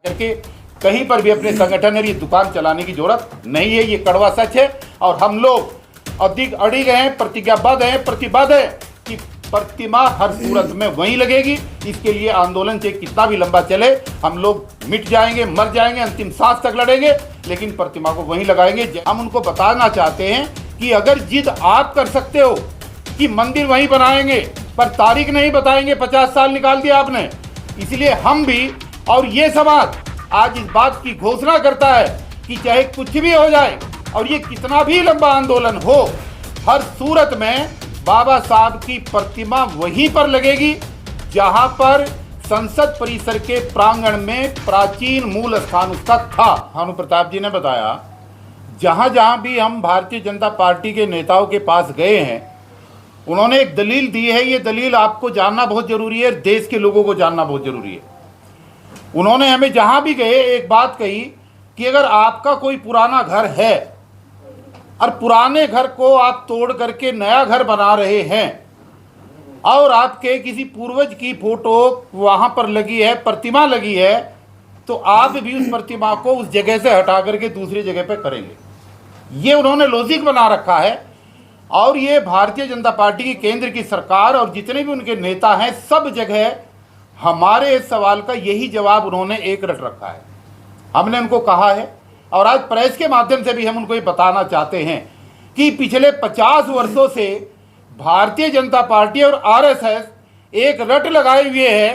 करके कहीं पर भी अपने संगठन और ये दुकान चलाने की जरूरत नहीं है। ये कड़वा सच है और हम लोग अधिक अड़िग हैं, प्रतिज्ञाबद्ध हैं, प्रतिबद्ध है कि प्रतिमा हर सूरत में वहीं लगेगी। इसके लिए आंदोलन चाहे कितना भी लंबा चले, हम लोग मिट जाएंगे, मर जाएंगे, अंतिम सांस तक लड़ेंगे, लेकिन प्रतिमा को वहीं लगाएंगे। हम उनको बताना चाहते हैं कि अगर जिद आप कर सकते हो कि मंदिर वहीं बनाएंगे पर तारीख नहीं बताएंगे, 50 साल निकाल दिया आपने, इसलिए हम भी और ये समाज आज इस बात की घोषणा करता है कि चाहे कुछ भी हो जाए और ये कितना भी लंबा आंदोलन हो, हर सूरत में बाबा साहब की प्रतिमा वहीं पर लगेगी जहां पर संसद परिसर के प्रांगण में प्राचीन मूल स्थान उसका था। भानु प्रताप जी ने बताया, जहां जहां भी हम भारतीय जनता पार्टी के नेताओं के पास गए हैं, उन्होंने एक दलील दी है। ये दलील आपको जानना बहुत जरूरी है, देश के लोगों को जानना बहुत जरूरी है। उन्होंने हमें जहां भी गए एक बात कही कि अगर आपका कोई पुराना घर है और पुराने घर को आप तोड़ करके नया घर बना रहे हैं और आपके किसी पूर्वज की फोटो वहां पर लगी है, प्रतिमा लगी है, तो आप भी उस प्रतिमा को उस जगह से हटा करके दूसरी जगह पे करेंगे। ये उन्होंने लॉजिक बना रखा है और ये भारतीय जनता पार्टी की केंद्र की सरकार और जितने भी उनके नेता हैं, सब जगह हमारे इस सवाल का यही जवाब उन्होंने एक रट रखा है। हमने उनको कहा है और आज प्रेस के माध्यम से भी हम उनको ये बताना चाहते हैं कि पिछले 50 वर्षों से भारतीय जनता पार्टी और आरएसएस एक रट लगाए हुए है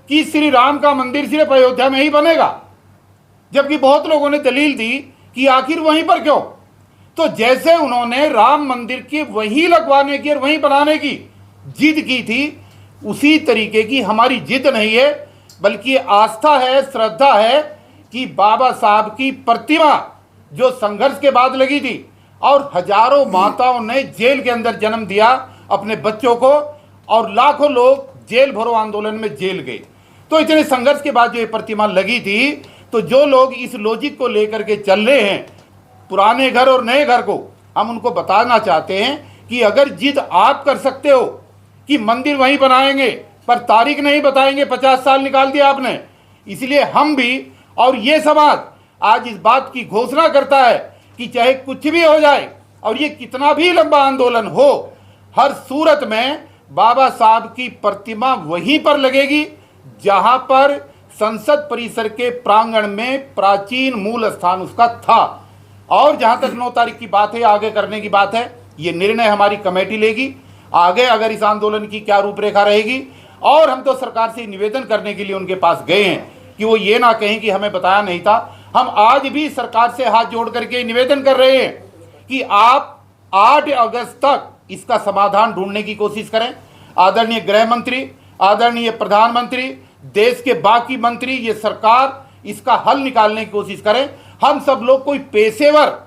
कि श्री राम का मंदिर सिर्फ अयोध्या में ही बनेगा, जबकि बहुत लोगों ने दलील दी कि आखिर वहीं पर क्यों। तो जैसे उन्होंने राम मंदिर की वहीं लगवाने की और वहीं बनाने की जिद की थी, उसी तरीके की हमारी जिद नहीं है, बल्कि आस्था है, श्रद्धा है कि बाबा साहब की प्रतिमा जो संघर्ष के बाद लगी थी और हजारों माताओं ने जेल के अंदर जन्म दिया अपने बच्चों को और लाखों लोग जेल भरो आंदोलन में जेल गए, तो इतने संघर्ष के बाद जो ये प्रतिमा लगी थी, तो जो लोग इस लॉजिक को लेकर के चल रहे हैं पुराने घर और नए घर को, हम उनको बताना चाहते हैं कि अगर जिद आप कर सकते हो कि मंदिर वहीं बनाएंगे पर तारीख नहीं बताएंगे, 50 साल निकाल दिया आपने, इसलिए हम भी और ये समाज आज इस बात की घोषणा करता है कि चाहे कुछ भी हो जाए और ये कितना भी लंबा आंदोलन हो, हर सूरत में बाबा साहब की प्रतिमा वहीं पर लगेगी जहां पर संसद परिसर के प्रांगण में प्राचीन मूल स्थान उसका था। और जहां तक 9 तारीख की बात है, आगे करने की बात है, ये निर्णय हमारी कमेटी लेगी आगे अगर इस आंदोलन की क्या रूपरेखा रहेगी। और हम तो सरकार से निवेदन करने के लिए उनके पास गए हैं कि वो ये ना कहें कि हमें बताया नहीं था। हम आज भी सरकार से हाथ जोड़ करके निवेदन कर रहे हैं कि आप 8 अगस्त तक इसका समाधान ढूंढने की कोशिश करें। आदरणीय गृह मंत्री, आदरणीय प्रधानमंत्री, देश के बाकी मंत्री, ये सरकार इसका हल निकालने की कोशिश करें। हम सब लोग कोई पेशेवर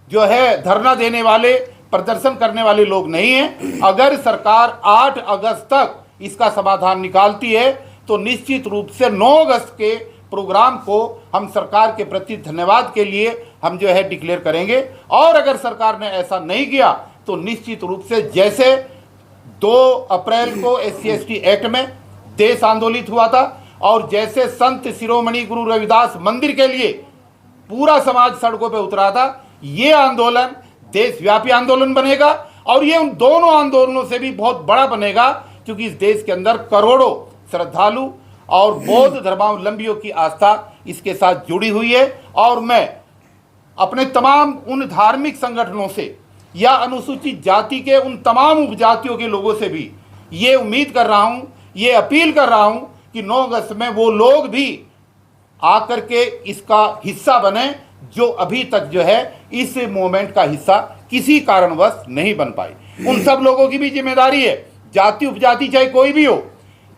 जो है धरना देने वाले, प्रदर्शन करने वाले लोग नहीं हैं। अगर सरकार 8 अगस्त तक इसका समाधान निकालती है तो निश्चित रूप से 9 अगस्त के प्रोग्राम को हम सरकार के प्रति धन्यवाद के लिए हम जो है डिक्लेयर करेंगे। और अगर सरकार ने ऐसा नहीं किया तो निश्चित रूप से जैसे 2 अप्रैल को SC/ST एक्ट में देश आंदोलित हुआ था और जैसे संत शिरोमणि गुरु रविदास मंदिर के लिए पूरा समाज सड़कों पर उतरा था, ये आंदोलन देशव्यापी आंदोलन बनेगा और ये उन दोनों आंदोलनों से भी बहुत बड़ा बनेगा, क्योंकि इस देश के अंदर करोड़ों श्रद्धालु और बौद्ध धर्मावलंबियों की आस्था इसके साथ जुड़ी हुई है। और मैं अपने तमाम उन धार्मिक संगठनों से या अनुसूचित जाति के उन तमाम उपजातियों के लोगों से भी ये उम्मीद कर रहा हूँ, ये अपील कर रहा हूँ कि 9 अगस्त में वो लोग भी आकर के इसका हिस्सा बने जो अभी तक जो है इस मूवमेंट का हिस्सा किसी कारणवश नहीं बन पाए। उन सब लोगों की भी जिम्मेदारी है, जाति उपजाति चाहे कोई भी हो।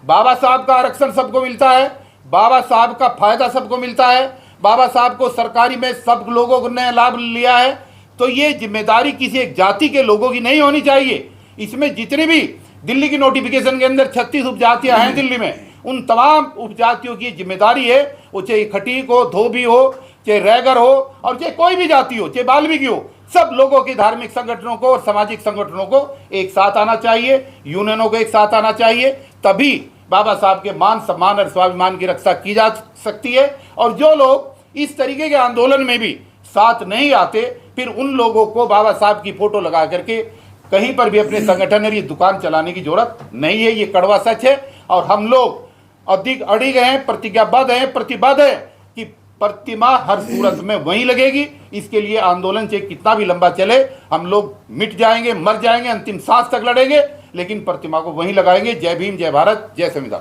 बाबा साहब का आरक्षण सबको मिलता है, बाबा साहब का फायदा सबको मिलता है, बाबा साहब को सरकारी में सब लोगों ने लाभ लिया है, तो ये जिम्मेदारी किसी एक जाति के लोगों की नहीं होनी चाहिए। इसमें जितने भी दिल्ली की नोटिफिकेशन के अंदर 36 उपजातियां हैं दिल्ली में, उन तमाम उपजातियों की जिम्मेदारी है, वो चाहे खटीक हो, धोबी हो, चाहे रैगर हो और चाहे कोई भी जाति हो, चाहे बाल्मीकि हो, सब लोगों के धार्मिक संगठनों को और सामाजिक संगठनों को एक साथ आना चाहिए, यूनियनों को एक साथ आना चाहिए, तभी बाबा साहब के मान सम्मान और स्वाभिमान की रक्षा की जा सकती है। और जो लोग इस तरीके के आंदोलन में भी साथ नहीं आते, फिर उन लोगों को बाबा साहब की फोटो लगा करके कहीं पर भी अपने संगठन और ये दुकान चलाने की जरूरत नहीं है। ये कड़वा सच है और हम लोग अधिक अड़िग हैं, प्रतिज्ञाबद्ध हैं, प्रतिबद्ध हैं कि प्रतिमा हर सूरत में वहीं लगेगी। इसके लिए आंदोलन चाहे कितना भी लंबा चले, हम लोग मिट जाएंगे, मर जाएंगे, अंतिम सांस तक लड़ेंगे, लेकिन प्रतिमा को वहीं लगाएंगे। जय भीम, जय भारत, जय संविधान।